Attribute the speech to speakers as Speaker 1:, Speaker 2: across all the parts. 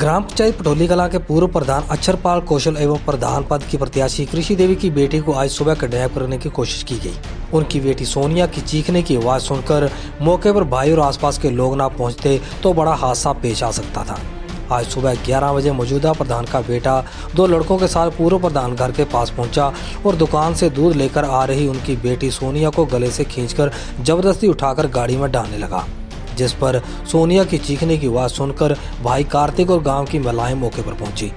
Speaker 1: ग्राम पंचायत पटोली कलां के पूर्व प्रधान अक्षरपाल कौशल एवं प्रधान पद की प्रत्याशी कृषि देवी की बेटी को आज सुबह किडनैप करने की कोशिश की गई। उनकी बेटी सोनिया की चीखने की आवाज सुनकर मौके पर भाई और आसपास के लोग ना पहुंचते तो बड़ा हादसा पेश आ सकता था। आज सुबह 11 बजे मौजूदा प्रधान का बेटा 2 लड़कों के साथ पूर्व प्रधान घर के पास पहुंचा और दुकान से दूध लेकर आ रही उनकी बेटी सोनिया को गले से खींचकर जबरदस्ती उठाकर गाड़ी में डालने लगा, जिस पर सोनिया की चीखने की आवाज सुनकर भाई कार्तिक और गांव की महिलाएं मौके पर पहुंची।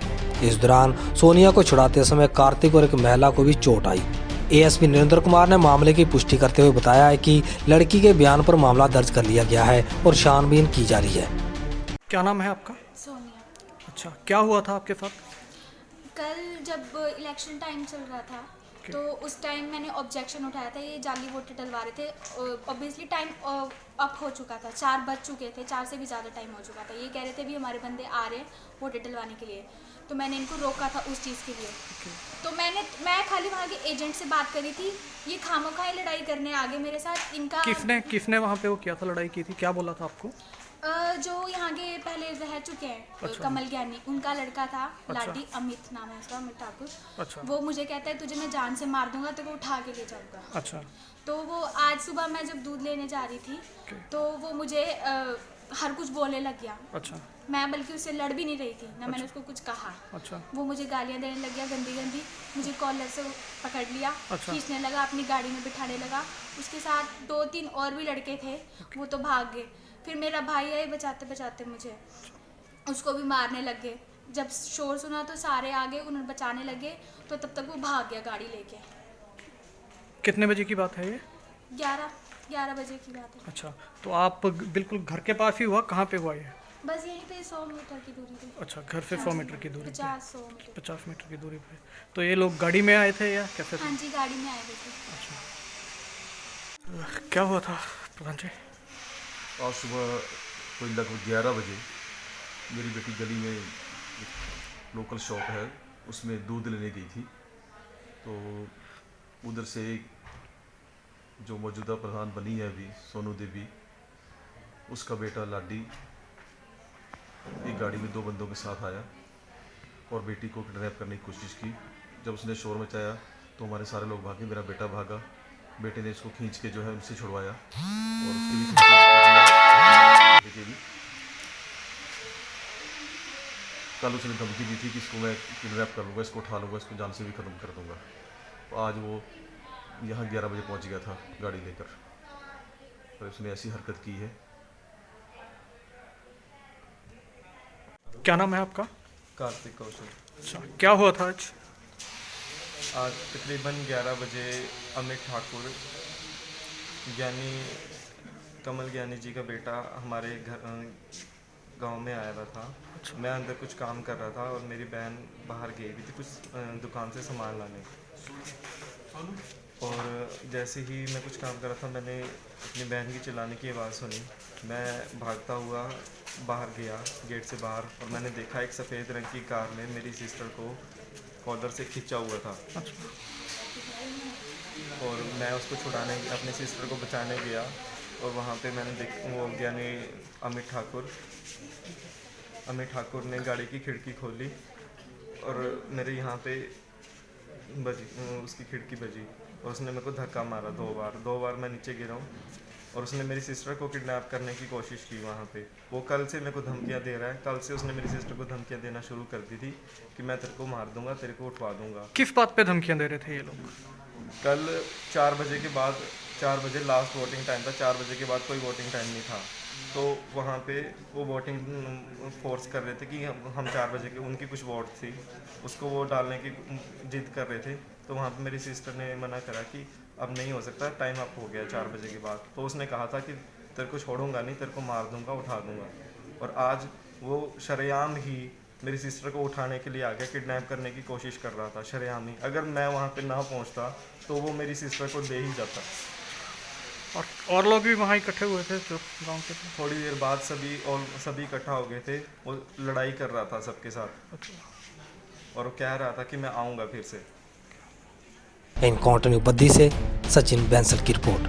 Speaker 1: इस दौरान सोनिया को छुड़ाते समय कार्तिक और एक महिला को भी चोट आई। एएसपी नरेंद्र कुमार ने मामले की पुष्टि करते हुए बताया है कि लड़की के बयान पर मामला दर्ज कर लिया गया है और छानबीन की जा रही है।
Speaker 2: क्या नाम है आपका?
Speaker 3: सोनिया।
Speaker 2: अच्छा, क्या हुआ था आपके साथ?
Speaker 3: कल जब इलेक्शन टाइम चल रहा था तो उस टाइम मैंने ऑब्जेक्शन उठाया था, ये जाली वोट डलवा रहे थे। ऑब्वियसली टाइम अप हो चुका था, 4 बज चुके थे, 4 से भी ज़्यादा टाइम हो चुका था। ये कह रहे थे भी हमारे बंदे आ रहे हैं वोट डलवाने के लिए, तो मैंने इनको रोका था उस चीज़ के लिए। तो मैं खाली वहाँ के एजेंट से बात करी थी, ये खामोखाई लड़ाई करने आगे मेरे साथ। इनका
Speaker 2: किसने वहाँ पे वो किया था, लड़ाई की थी, क्या बोला था आपको?
Speaker 3: जो यहाँ के पहले रह चुके हैं,
Speaker 2: अच्छा।
Speaker 3: कमल ज्ञानी, उनका लड़का था।
Speaker 2: अच्छा।
Speaker 3: लाडी अमित नाम है उसका, अमित ठाकुर।
Speaker 2: अच्छा।
Speaker 3: वो मुझे कहता है तुझे मैं जान से मार दूंगा, तो वो उठा के ले जाऊंगा।
Speaker 2: अच्छा।
Speaker 3: तो वो आज सुबह मैं जब दूध लेने जा रही थी तो वो मुझे हर कुछ बोलने लग गया।
Speaker 2: अच्छा।
Speaker 3: मैं बल्कि उससे लड़ भी नहीं रही थी ना, मैंने उसको कुछ कहा।
Speaker 2: अच्छा।
Speaker 3: वो मुझे गालियां देने लग गया, गंदी गंदी। मुझे कॉलर से पकड़ लिया,
Speaker 2: अच्छा।
Speaker 3: खींचने लगा, अपनी गाड़ी में बिठाने लगा। उसके साथ 2-3 और भी लड़के थे, वो तो भाग गए। फिर मेरा भाई आए बचाते बचाते मुझे, उसको भी मारने लग गए। जब शोर सुना तो सारे आ गए, उन्हें बचाने लगे, तो तब तक वो भाग गया गाड़ी लेके।
Speaker 2: कितने बजे की बात है ये?
Speaker 3: 11 बजे की बात है।
Speaker 2: अच्छा, तो आप बिल्कुल घर के पास ही हुआ, कहाँ पे हुआ ये?
Speaker 3: बस यहीं पे 100 मीटर की दूरी पे।
Speaker 2: अच्छा, घर से 100 मीटर की दूरी पे?
Speaker 3: 50-100 मीटर।
Speaker 2: 50 मीटर की दूरी पे। तो ये लोग गाड़ी में आए थे या कैसे थे?
Speaker 3: हाँ जी, गाड़ी में आए हुए थे।
Speaker 2: अच्छा, क्या हुआ था प्रधान जी?
Speaker 4: आज सुबह कोई लगभग 11 बजे मेरी बेटी गली में एक लोकल शॉप है, उसमें दूध लेने गई थी। तो उधर से जो मौजूदा प्रधान बनी है अभी, सोनू देवी, उसका बेटा लाडी एक गाड़ी में 2 बंदों के साथ आया और बेटी को किडनैप करने की कोशिश की। जब उसने शोर मचाया तो हमारे सारे लोग भागे, मेरा बेटा भागा। बेटे ने इसको खींच के जो है उनसे छुड़वाया और उसके भी कल उसने धमकी दी थी कि इसको मैं किडनैप कर लूँगा, इसको उठा लूँगा, इसको जान से भी ख़त्म कर दूँगा। तो आज वो यहाँ 11 बजे पहुँच गया था गाड़ी लेकर, और उसने ऐसी हरकत की है।
Speaker 2: क्या नाम है आपका?
Speaker 5: कार्तिक कौशल।
Speaker 2: अच्छा, क्या हुआ था आज?
Speaker 5: आज तकरीबन 11 बजे अमित ठाकुर ज्ञानी, कमल ज्ञानी जी का बेटा हमारे घर गांव में आया हुआ था। मैं अंदर कुछ काम कर रहा था और मेरी बहन बाहर गई हुई थी कुछ दुकान से सामान लाने। और जैसे ही मैं कुछ काम कर रहा था, मैंने अपनी बहन की चिल्लाने की आवाज़ सुनी। मैं भागता हुआ बाहर गया गेट से बाहर, और मैंने देखा एक सफ़ेद रंग की कार में मेरी सिस्टर को कॉलर से खींचा हुआ था। और मैं उसको छुड़ाने, अपनी सिस्टर को बचाने गया, और वहाँ पे मैंने वो ज्ञानी अमित ठाकुर ने गाड़ी की खिड़की खोली और मेरे यहाँ पे बजी, उसकी खिड़की बजी, और उसने मेरे को धक्का मारा 2 बार मैं नीचे गिरा हूँ। और उसने मेरी सिस्टर को किडनैप करने की कोशिश की वहाँ पे। वो कल से मेरे को धमकियाँ दे रहा है, कल से उसने मेरी सिस्टर को धमकियाँ देना शुरू कर दी थी कि मैं तेरे को मार दूंगा, तेरे को उठवा दूंगा।
Speaker 2: किस बात पे धमकियाँ दे रहे थे ये लोग?
Speaker 5: कल 4 बजे के बाद, 4 बजे लास्ट वोटिंग टाइम था, 4 बजे के बाद कोई वोटिंग टाइम नहीं था। तो वहाँ पे वो वोटिंग फोर्स कर रहे थे कि हम 4 बजे के, उनकी कुछ वोट थी उसको वो डालने की जिद कर रहे थे। तो वहाँ पे मेरी सिस्टर ने मना करा कि अब नहीं हो सकता, टाइम अप हो गया 4 बजे के बाद। तो उसने कहा था कि तेरे को छोड़ूंगा नहीं, तेरे को मार दूंगा, उठा दूंगा। और आज वो शरेआम ही मेरी सिस्टर को उठाने के लिए आ गया, किडनैप करने की कोशिश कर रहा था शरेआम ही। अगर मैं वहाँ पे ना पहुँचता तो वो मेरी सिस्टर को दे ही जाता।
Speaker 2: और लोग भी वहाँ इकट्ठे हुए थे जो गाँव के थे?
Speaker 5: थोड़ी देर बाद सभी इकट्ठा हो गए थे। वो लड़ाई कर रहा था सबके साथ।
Speaker 2: अच्छा।
Speaker 5: और वो कह रहा था कि मैं आऊँगा फिर से।
Speaker 1: एनकाउंटर न्यूज़ बद्दी से सचिन बैंसल की रिपोर्ट।